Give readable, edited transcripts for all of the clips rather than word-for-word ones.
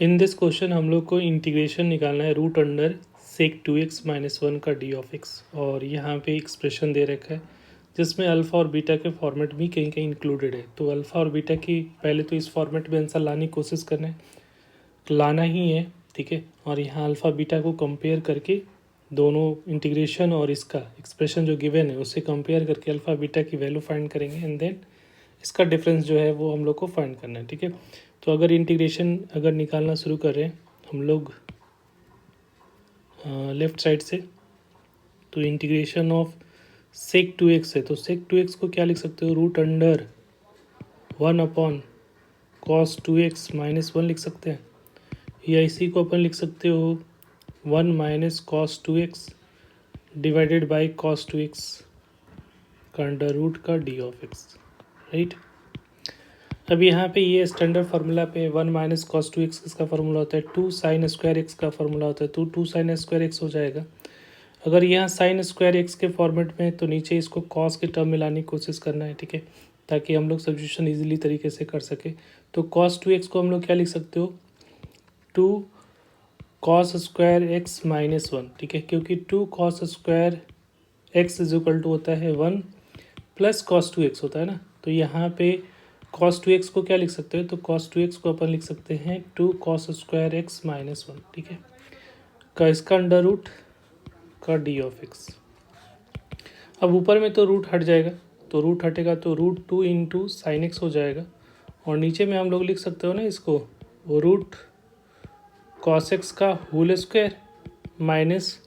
In this question हम लोग को इंटीग्रेशन निकालना है रूट अंडर सेक 2x माइनस 1 का डी ऑफ एक्स, और यहाँ पे एक्सप्रेशन दे रखा है जिसमें अल्फ़ा और बीटा के फॉर्मेट भी कहीं कहीं इंक्लूडेड है। तो अल्फ़ा और बीटा की पहले तो इस फॉर्मेट में आंसर लाने की कोशिश करना है, लाना ही है, ठीक है। और यहाँ अल्फ़ा बीटा को कंपेयर करके दोनों इंटीग्रेशन और इसका एक्सप्रेशन जो गिवन है उससे कंपेयर करके अल्फ़ा बीटा की वैल्यू फाइंड करेंगे एंड देन इसका डिफरेंस जो है वो हम लोग को फाइंड करना है, ठीक है। तो अगर इंटीग्रेशन अगर निकालना शुरू कर रहे हैं हम लोग लेफ़्ट साइड से, तो इंटीग्रेशन ऑफ सेक 2x है, तो सेक 2x को क्या लिख सकते हो, root under 1/cos 2x minus 1 लिख सकते हैं, या इसी को अपन लिख सकते हो 1 minus cos 2x divided by cos 2x का अंडर रूट का डी ऑफ एक्स, राइट। अब यहाँ पे ये स्टैंडर्ड फार्मूला पे 1 माइनस cos 2x किसका फार्मूला होता है, 2 साइन स्क्वायर एक्स का फार्मूला होता है, तो 2 साइन स्क्वायर एक्स हो जाएगा। अगर यहाँ साइन स्क्वायर एक्स के फॉर्मेट में तो नीचे इसको कॉस के टर्म में लाने की कोशिश करना है, ठीक है, ताकि हम लोग सब्स्टिट्यूशन इजीली तरीके से कर सके। तो cos 2x को हम लोग क्या लिख सकते हो, 2 cos स्क्वायर एक्स माइनस 1, ठीक है, क्योंकि 2 cos square x is equal to होता है 1 प्लस cos 2x होता है ना। तो यहाँ पे cos 2x को क्या लिख सकते हो, तो cos 2x को अपन लिख सकते हैं 2 cos स्क्वायर एक्स माइनस 1, ठीक है, का इसका अंडर रूट का डी ऑफ एक्स। अब ऊपर में तो रूट हट जाएगा, तो रूट हटेगा तो रूट 2 इंटू साइन एक्स हो जाएगा, और नीचे में हम लोग लिख सकते हो ना इसको, वो रूट cos एक्स का होल स्क्वायर माइनस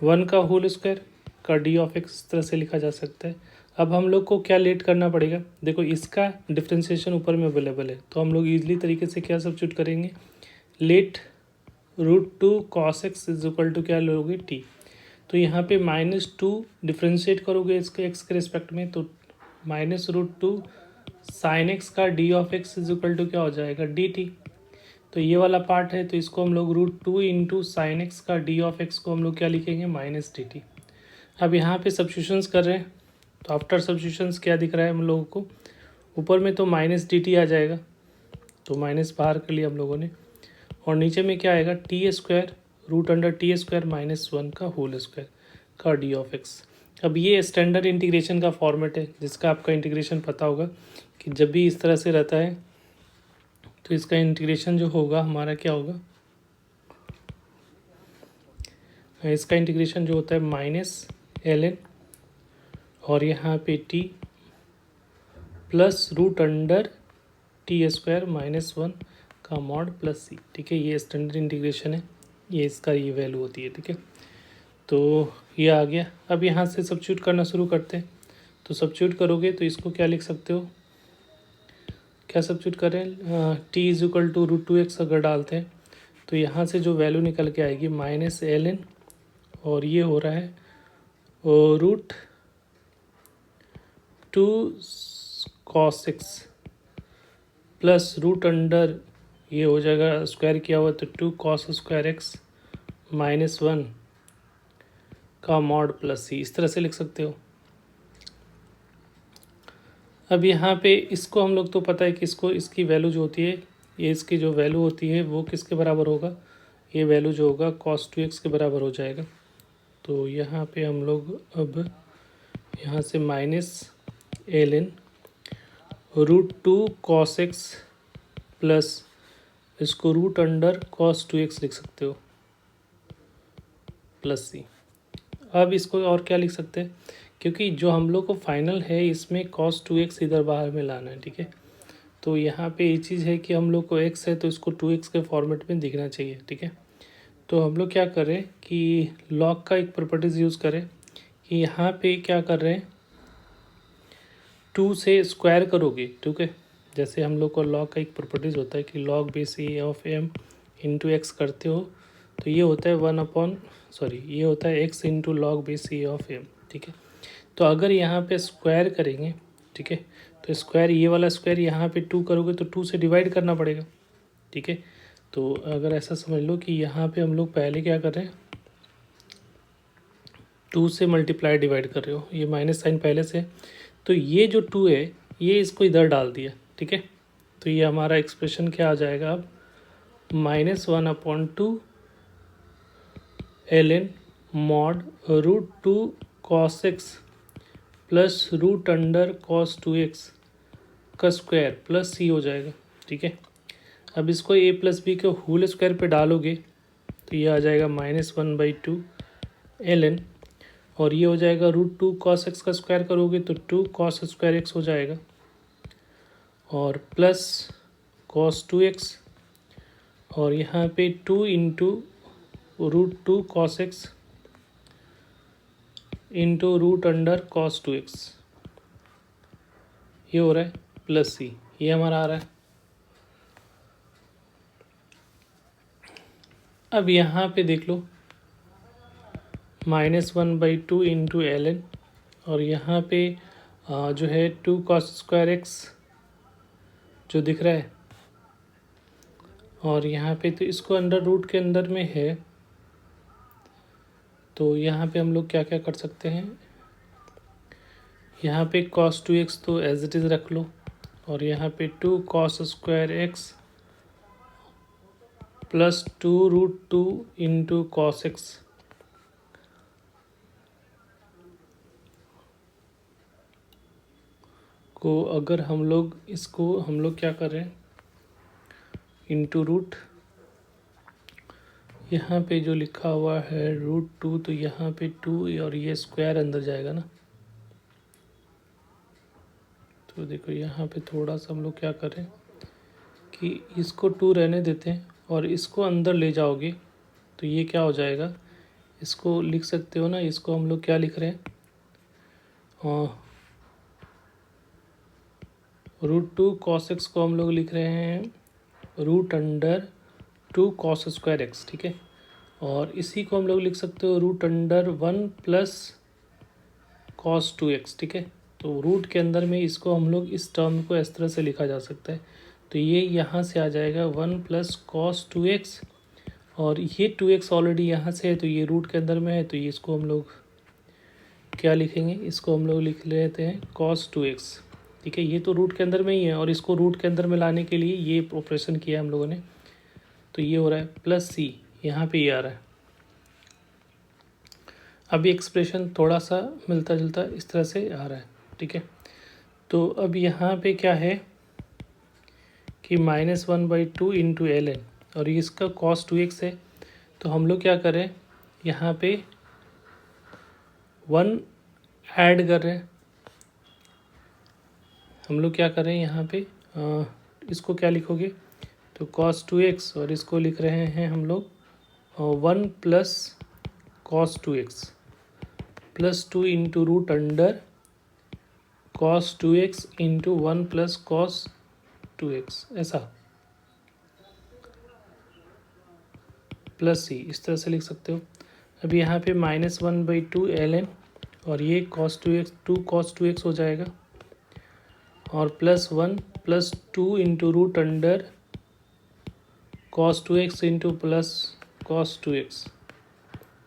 1 का होल स्क्वायर का डी ऑफ एक्स, इस तरह से लिखा जा सकता है। अब हम लोग को क्या लेट करना पड़ेगा, देखो इसका डिफ्रेंशिएशन ऊपर में अवेलेबल है, तो हम लोग ईजिली तरीके से क्या सब्स्टिट्यूट करेंगे, let root 2 cos x is equal to क्या लोगे टी। तो यहाँ पे -2 डिफ्रेंशिएट करोगे इसके एक्स के रिस्पेक्ट में, तो -√2 साइन एक्स का d of x is equal to क्या हो जाएगा डी टी। तो ये वाला पार्ट है, तो इसको हम लोग √2 इंटू साइन एक्स का डी ऑफ एक्स को हम लोग क्या लिखेंगे, माइनस डी टी। अब यहाँ पे सब्स्टिट्यूशंस कर रहे हैं, तो आफ्टर सब्स्टिट्यूशंस क्या दिख रहा है हम लोगों को, ऊपर में तो माइनस डी टी आ जाएगा, तो माइनस बाहर कर लिया हम लोगों ने, और नीचे में क्या आएगा t square root under t square minus 1 का होल स्क्वायर का डी ऑफ एक्स। अब ये स्टैंडर्ड इंटीग्रेशन का फॉर्मेट है जिसका आपका इंटीग्रेशन पता होगा कि जब भी इस तरह से रहता है तो इसका इंटीग्रेशन जो होगा हमारा क्या होगा, इसका इंटीग्रेशन जो होता है -ln और यहाँ पे t plus root under t square minus 1 का मॉड प्लस सी, ठीक है, ये स्टैंडर्ड इंटीग्रेशन है, ये इसका ये वैल्यू होती है, ठीक है। तो ये आ गया। अब यहाँ से सब्स्टिट्यूट करना शुरू करते हैं, तो सब्स्टिट्यूट करोगे तो इसको क्या लिख सकते हो, क्या सब्स्टिट्यूट करें, T is equal to √2x अगर डालते हैं तो यहाँ से जो वैल्यू निकल के आएगी -ln, और ये हो रहा है √2 cos x plus root under, ये हो जाएगा स्क्वायर किया हुआ तो 2 cos स्क्वायर एक्स माइनस 1 का मॉड प्लस सी, इस तरह से लिख सकते हो। अब यहाँ पे इसको हम लोग तो पता है कि इसको इसकी वैल्यू जो होती है, ये इसकी जो वैल्यू होती है वो किसके बराबर होगा, ये वैल्यू जो होगा cos 2x के बराबर हो जाएगा। तो यहाँ पे हम लोग अब यहाँ से -ln √2 cos x प्लस इसको रूट अंडर cos 2x लिख सकते हो प्लस सी। अब इसको और क्या लिख सकते हैं, क्योंकि जो हम लोग को फाइनल है इसमें cos 2x इधर बाहर में लाना है, ठीक है। तो यहाँ पे ये चीज़ है कि हम लोग को x है तो इसको 2x के फॉर्मेट में दिखना चाहिए, ठीक है। तो हम लोग क्या कर रहे हैं कि लॉग का एक प्रॉपर्टीज़ यूज़ करें कि यहाँ पे क्या कर रहे हैं, 2 से स्क्वायर करोगे, ठीक है, जैसे हम लोग को लॉग का एक प्रॉपर्टीज़ होता है कि log base a of m into x करते हो तो ये होता है ये होता है x into log base a of m, ठीक है। तो अगर यहाँ पे स्क्वायर करेंगे, ठीक है, तो स्क्वायर ये वाला स्क्वायर यहाँ पे 2 करोगे तो 2 से डिवाइड करना पड़ेगा, ठीक है। तो अगर ऐसा समझ लो कि यहाँ पे हम लोग पहले क्या कर रहे हैं, 2 से मल्टीप्लाई डिवाइड कर रहे हो, ये माइनस साइन पहले से, तो ये जो 2 है ये इसको इधर डाल दिया, ठीक है। तो ये हमारा एक्सप्रेशन क्या आ जाएगा अब -1/2 ln mod √2 cos x plus √cos 2x का स्क्वायर प्लस सी हो जाएगा। ठीक है, अब इसको a प्लस बी के होल स्क्वायर पे डालोगे तो ये आ जाएगा -1/2 ln, और ये हो जाएगा √2 cos x का स्क्वायर करोगे तो 2 cos स्क्वायर x हो जाएगा, और प्लस cos 2x, और यहाँ पे 2 into √2 cos x into √cos 2x, ये हो रहा है प्लस सी, ये हमारा आ रहा है। अब यहाँ पे देख लो -1/2 इंटू ln, और यहाँ पे जो है 2 cos स्क्वायर x जो दिख रहा है, और यहाँ पे तो इसको अंडर रूट के अंदर में है, तो यहाँ पे हम लोग क्या क्या कर सकते हैं, यहाँ पे cos 2x तो एज इट इज़ रख लो, और यहाँ पे 2 cos square x plus 2√2 into cos x को अगर हम लोग इसको हम लोग क्या कर रहे हैं, इंटू रूट, यहाँ पे जो लिखा हुआ है √2, तो यहाँ पे 2 और ये स्क्वायर अंदर जाएगा ना, तो देखो यहाँ पे थोड़ा सा हम लोग क्या करें कि इसको 2 रहने देते हैं और इसको अंदर ले जाओगे तो ये क्या हो जाएगा, इसको लिख सकते हो ना, इसको हम लोग क्या लिख रहे हैं, √2 cos x को हम लोग लिख रहे हैं √2 cos स्क्वायर x। ठीक है, और इसी को हम लोग लिख सकते हो √1 प्लस cos 2x। ठीक है, तो रूट के अंदर में इसको हम लोग इस टर्म को इस तरह से लिखा जा सकता है, तो ये यहाँ से आ जाएगा 1 प्लस cos 2x, और ये 2x ऑलरेडी यहाँ से है तो ये रूट के अंदर में है, तो ये इसको हम लोग क्या लिखेंगे, इसको हम लोग लिख लेते हैं cos 2x। ठीक है, ये तो रूट के अंदर में ही है, और इसको रूट के अंदर में लाने के लिए ये ऑपरेशन किया हम लोगों ने, तो ये हो रहा है प्लस सी, यहाँ पे ये आ रहा है। अब एक्सप्रेशन थोड़ा सा मिलता जुलता इस तरह से आ रहा है। ठीक है, तो अब यहाँ पे क्या है कि -1/2 इंटू ln, और इसका cos 2x है, तो हम लोग क्या करें, यहाँ पे 1 ऐड कर रहे हैं, हम लोग क्या करें यहाँ पे इसको क्या लिखोगे, तो cos 2x, और इसको लिख रहे हैं हम लोग 1 plus cos 2x plus 2 into √cos 2x into 1 plus cos 2x, ऐसा प्लस सी, इस तरह से लिख सकते हो। अब यहाँ पे -1/2 ln, और ये cos 2x 2 cos 2x हो जाएगा, और plus 1 plus 2 into √cos 2x into plus cos 2x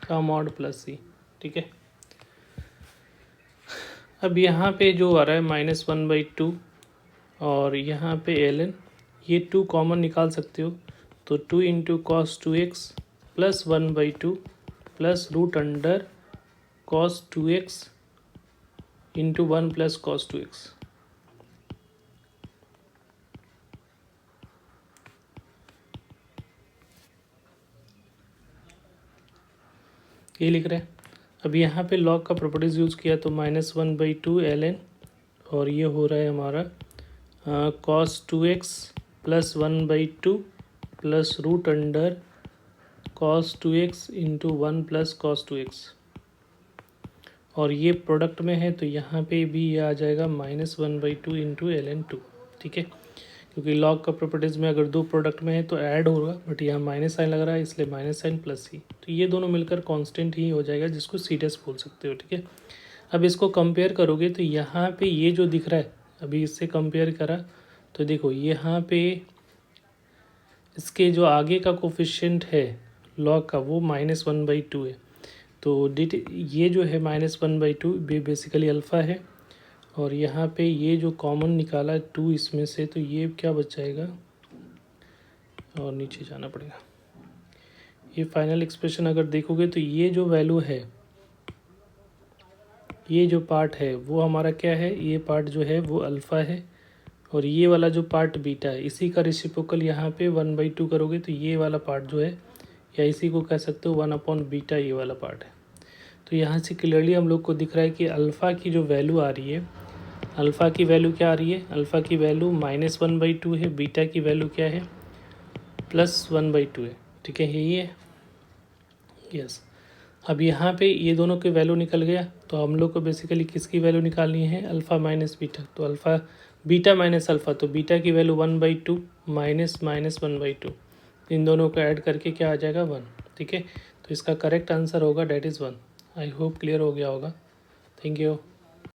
का मॉड प्लस सी। ठीक है, अब यहाँ पे जो आ रहा है -1/2, और यहाँ पे ln, ये 2 कॉमन निकाल सकते हो, तो 2 into cos 2x plus 1/2 plus √cos 2x into 1 plus cos 2x, ये लिख रहे हैं। अब यहाँ पे log का प्रॉपर्टीज़ यूज़ किया तो -1/2 ln, और ये हो रहा है हमारा cos 2x plus 1/2 plus √cos 2x into 1 plus cos 2x, और ये प्रोडक्ट में है तो यहाँ पे भी ये आ जाएगा -1/2 इंटू ln2। ठीक है, क्योंकि लॉग का प्रॉपर्टीज़ में अगर 2 प्रोडक्ट में है तो ऐड होगा, बट यहाँ माइनस साइन लग रहा है इसलिए माइनस साइन प्लस सी, तो ये दोनों मिलकर कांस्टेंट ही हो जाएगा, जिसको सीडेस बोल सकते हो। ठीक है, अब इसको कंपेयर करोगे तो यहाँ पे ये जो दिख रहा है, अभी इससे कंपेयर करा तो देखो यहाँ पे इसके जो आगे का कोफिशिएंट है लॉग का वो -1/2 है, तो ये जो है -1/2 बेसिकली अल्फ़ा है, और यहाँ पे ये जो कॉमन निकाला 2 इसमें से, तो ये क्या बच जाएगा, और नीचे जाना पड़ेगा। ये फाइनल एक्सप्रेशन अगर देखोगे तो ये जो वैल्यू है, ये जो पार्ट है वो हमारा क्या है, ये पार्ट जो है वो अल्फ़ा है, और ये वाला जो पार्ट बीटा है इसी का रेसिप्रोकल यहाँ पे 1/2 करोगे तो ये वाला पार्ट जो है, या इसी को कह सकते हो 1/बीटा, ये वाला पार्ट है। तो यहाँ से क्लियरली हम लोग को दिख रहा है कि अल्फ़ा की जो वैल्यू आ रही है, अल्फ़ा की वैल्यू क्या आ रही है, अल्फ़ा की वैल्यू -1/2 है, बीटा की वैल्यू क्या है, +1/2 है। ठीक है, यही है, यस। अब यहाँ पे ये दोनों की वैल्यू निकल गया, तो हम लोग को बेसिकली किसकी वैल्यू निकालनी है, अल्फ़ा माइनस बीटा। तो अल्फ़ा बीटा माइनस अल्फ़ा, तो बीटा की वैल्यू 1/2 माइनस 1/2, इन दोनों को ऐड करके क्या आ जाएगा, 1। ठीक है, तो इसका करेक्ट आंसर होगा that is 1। I hope clear हो गया होगा। Thank you.